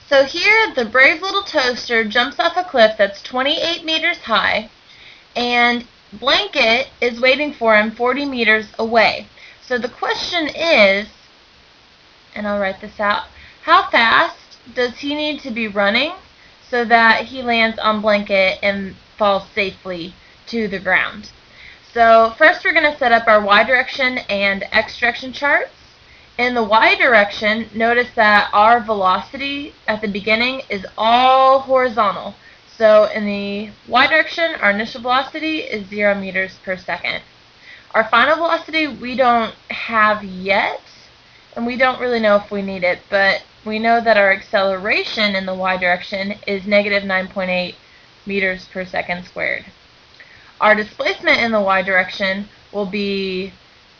So here, the brave little toaster jumps off a cliff that's 28 meters high, and Blanket is waiting for him 40 meters away. So the question is, and I'll write this out, how fast does he need to be running so that he lands on Blanket and falls safely to the ground? So first we're going to set up our y direction and x direction charts. In the y direction, notice that our velocity at the beginning is all horizontal. So in the y direction, our initial velocity is 0 meters per second. Our final velocity we don't have yet, and we don't really know if we need it, but we know that our acceleration in the y direction is negative 9.8 meters per second squared. Our displacement in the y direction will be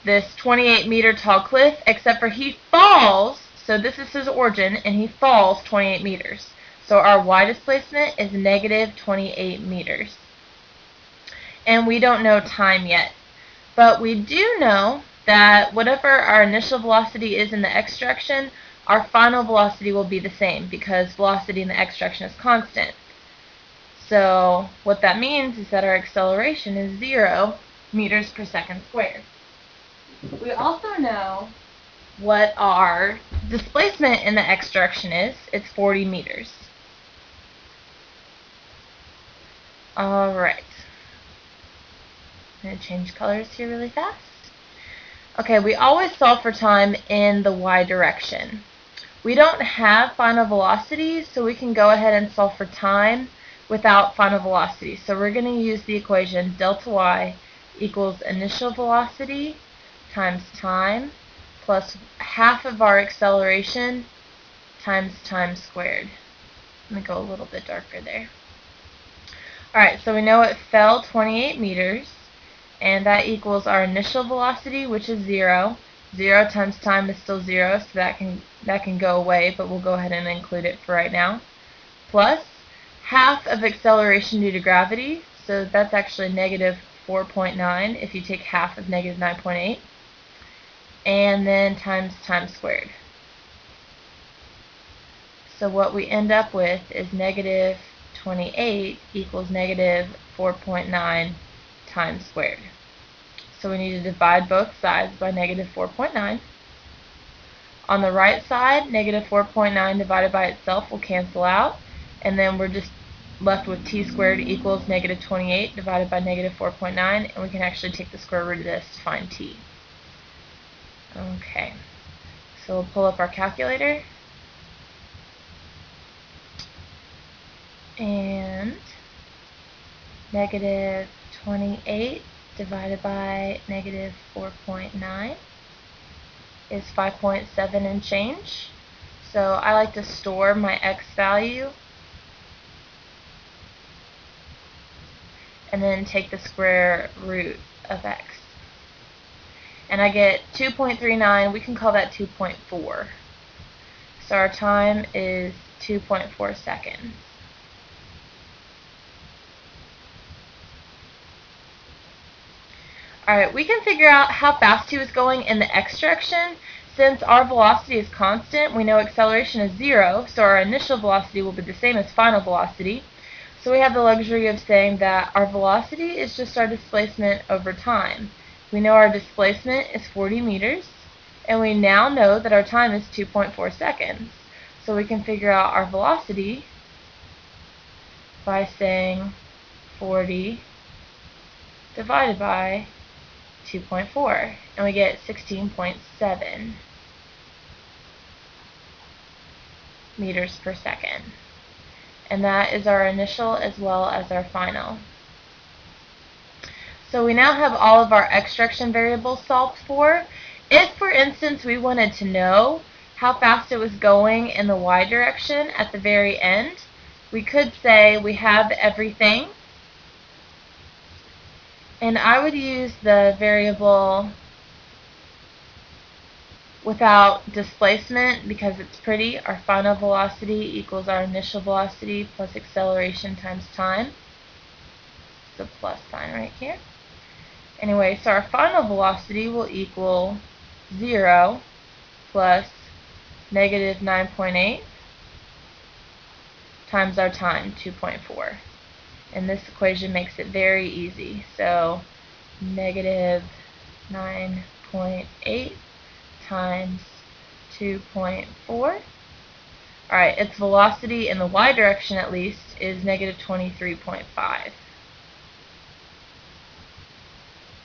this 28 meter tall cliff, except for he falls, so this is his origin, and he falls 28 meters. So our y displacement is negative 28 meters. And we don't know time yet. But we do know that whatever our initial velocity is in the x direction, our final velocity will be the same, because velocity in the x direction is constant. So what that means is that our acceleration is 0 meters per second squared. We also know what our displacement in the x direction is. It's 40 meters. Alright. I'm going to change colors here really fast. Okay, we always solve for time in the y direction. We don't have final velocities, so we can go ahead and solve for time without final velocity. So we're going to use the equation delta y equals initial velocity times time plus half of our acceleration times time squared. Let me go a little bit darker there. Alright, so we know it fell 28 meters, and that equals our initial velocity, which is 0. 0 times time is still 0, so that can go away, but we'll go ahead and include it for right now. Plus half of acceleration due to gravity, so that's actually negative 4.9 if you take half of negative 9.8, and then times time squared. So what we end up with is negative 28 equals negative 4.9 times squared. So we need to divide both sides by negative 4.9. On the right side, negative 4.9 divided by itself will cancel out, and then we're just left with t squared equals negative 28 divided by negative 4.9, and we can actually take the square root of this to find t. Okay, so we'll pull up our calculator, and negative 28 divided by negative 4.9 is 5.7 and change. So I like to store my x value and then take the square root of x. And I get 2.39, we can call that 2.4. So our time is 2.4 seconds. Alright, we can figure out how fast he was going in the x direction. Since our velocity is constant, we know acceleration is 0, so our initial velocity will be the same as final velocity. So we have the luxury of saying that our velocity is just our displacement over time. We know our displacement is 40 meters, and we now know that our time is 2.4 seconds. So we can figure out our velocity by saying 40 divided by 2.4, and we get 16.7 meters per second. And that is our initial as well as our final. So we now have all of our x direction variables solved for. If, for instance, we wanted to know how fast it was going in the y direction at the very end, we could say we have everything, and I would use the variable without displacement because it's pretty. Our final velocity equals our initial velocity plus acceleration times time. It's a plus sign right here. Anyway, so our final velocity will equal 0 plus negative 9.8 times our time, 2.4. And this equation makes it very easy. So negative 9.8 times 2.4. Alright, its velocity in the y direction at least is negative 23.5.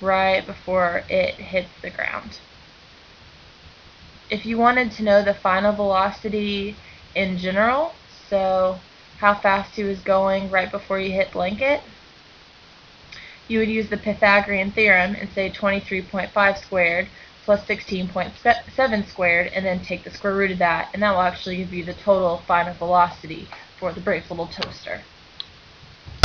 Right before it hits the ground. If you wanted to know the final velocity in general, so how fast he was going right before you hit blanket, you would use the Pythagorean theorem and say 23.5 squared plus 16.7 squared, and then take the square root of that, and that will actually give you the total final velocity for the brave little toaster.